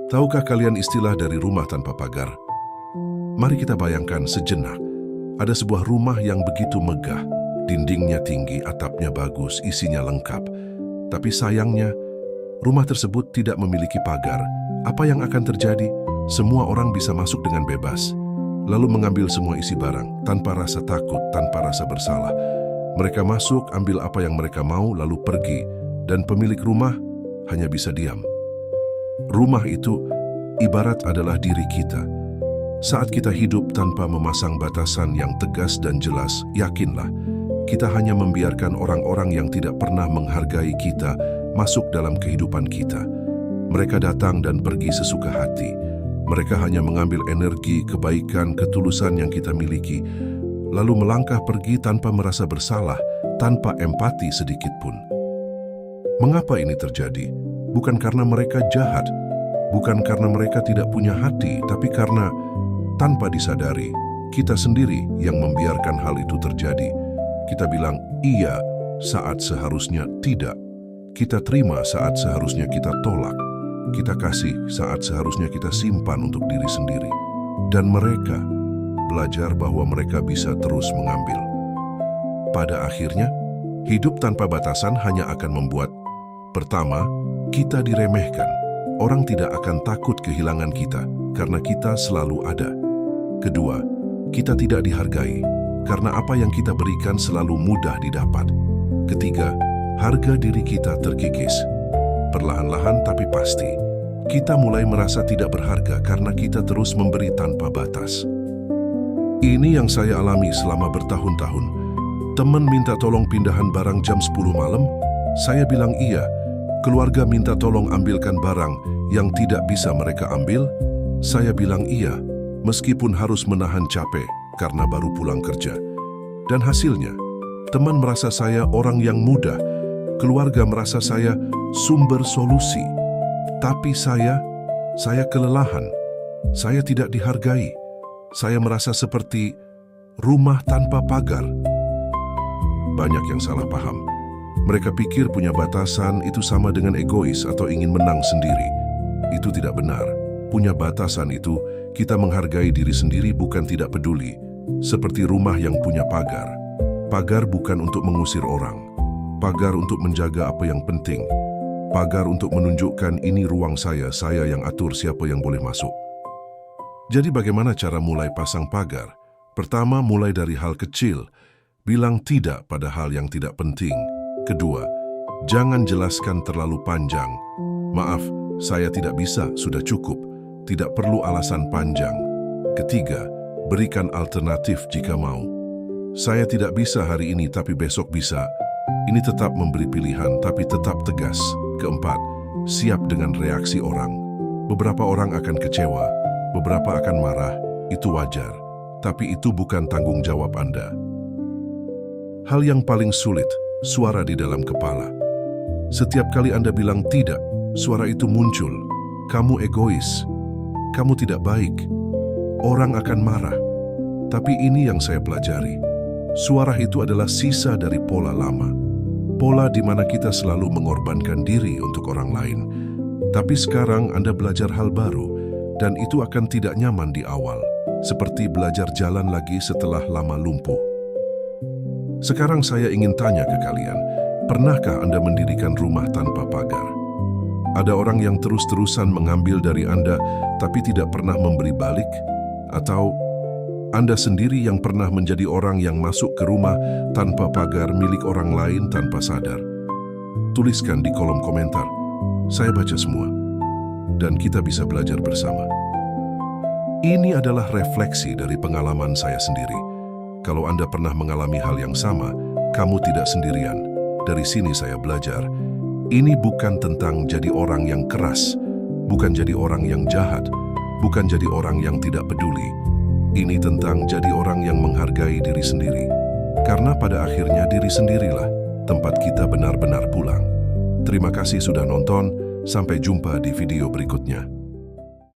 Tahukah kalian istilah dari rumah tanpa pagar? Mari kita bayangkan sejenak. Ada sebuah rumah yang begitu megah. Dindingnya tinggi, atapnya bagus, isinya lengkap. Tapi sayangnya, rumah tersebut tidak memiliki pagar. Apa yang akan terjadi? Semua orang bisa masuk dengan bebas, lalu mengambil semua isi barang, tanpa rasa takut, tanpa rasa bersalah. Mereka masuk, ambil apa yang mereka mau, lalu pergi. Dan pemilik rumah hanya bisa diam. Rumah itu ibarat adalah diri kita. Saat kita hidup tanpa memasang batasan yang tegas dan jelas, yakinlah, kita hanya membiarkan orang-orang yang tidak pernah menghargai kita masuk dalam kehidupan kita. Mereka datang dan pergi sesuka hati. Mereka hanya mengambil energi, kebaikan, ketulusan yang kita miliki, lalu melangkah pergi tanpa merasa bersalah, tanpa empati sedikit pun. Mengapa ini terjadi? Bukan karena mereka jahat, bukan karena mereka tidak punya hati, tapi karena tanpa disadari, kita sendiri yang membiarkan hal itu terjadi. Kita bilang iya saat seharusnya tidak. Kita terima saat seharusnya kita tolak. Kita kasih saat seharusnya kita simpan untuk diri sendiri. Dan mereka belajar bahwa mereka bisa terus mengambil. Pada akhirnya, hidup tanpa batasan hanya akan membuat: pertama, kita diremehkan. Orang tidak akan takut kehilangan kita karena kita selalu ada. Kedua, kita tidak dihargai karena apa yang kita berikan selalu mudah didapat. Ketiga, harga diri kita terkikis. Perlahan-lahan tapi pasti, kita mulai merasa tidak berharga karena kita terus memberi tanpa batas. Ini yang saya alami selama bertahun-tahun. Teman minta tolong pindahan barang jam 10 malam, saya bilang iya. Keluarga minta tolong ambilkan barang yang tidak bisa mereka ambil, saya bilang iya, meskipun harus menahan capek karena baru pulang kerja. Dan hasilnya, teman merasa saya orang yang mudah, keluarga merasa saya sumber solusi. Tapi saya kelelahan, saya tidak dihargai, saya merasa seperti rumah tanpa pagar. Banyak yang salah paham. Mereka pikir punya batasan itu sama dengan egois atau ingin menang sendiri. Itu tidak benar. Punya batasan itu, kita menghargai diri sendiri bukan tidak peduli. Seperti rumah yang punya pagar. Pagar bukan untuk mengusir orang. Pagar untuk menjaga apa yang penting. Pagar untuk menunjukkan ini ruang saya yang atur siapa yang boleh masuk. Jadi bagaimana cara mulai pasang pagar? Pertama, mulai dari hal kecil. Bilang tidak pada hal yang tidak penting. Kedua, jangan jelaskan terlalu panjang. Maaf, saya tidak bisa, sudah cukup. Tidak perlu alasan panjang. Ketiga, berikan alternatif jika mau. Saya tidak bisa hari ini tapi besok bisa. Ini tetap memberi pilihan tapi tetap tegas. Keempat, siap dengan reaksi orang. Beberapa orang akan kecewa, beberapa akan marah. Itu wajar, tapi itu bukan tanggung jawab Anda. Hal yang paling sulit, suara di dalam kepala. Setiap kali Anda bilang tidak, suara itu muncul. Kamu egois, kamu tidak baik, orang akan marah. Tapi ini yang saya pelajari. Suara itu adalah sisa dari pola lama. Pola di mana kita selalu mengorbankan diri untuk orang lain. Tapi sekarang Anda belajar hal baru, dan itu akan tidak nyaman di awal. Seperti belajar jalan lagi setelah lama lumpuh. Sekarang saya ingin tanya ke kalian, pernahkah Anda mendirikan rumah tanpa pagar? Ada orang yang terus-terusan mengambil dari Anda, tapi tidak pernah memberi balik? Atau Anda sendiri yang pernah menjadi orang yang masuk ke rumah tanpa pagar milik orang lain tanpa sadar? Tuliskan di kolom komentar. Saya baca semua. Dan kita bisa belajar bersama. Ini adalah refleksi dari pengalaman saya sendiri. Kalau Anda pernah mengalami hal yang sama, kamu tidak sendirian. Dari sini saya belajar. Ini bukan tentang jadi orang yang keras, bukan jadi orang yang jahat, bukan jadi orang yang tidak peduli. Ini tentang jadi orang yang menghargai diri sendiri. Karena pada akhirnya diri sendirilah tempat kita benar-benar pulang. Terima kasih sudah nonton, sampai jumpa di video berikutnya.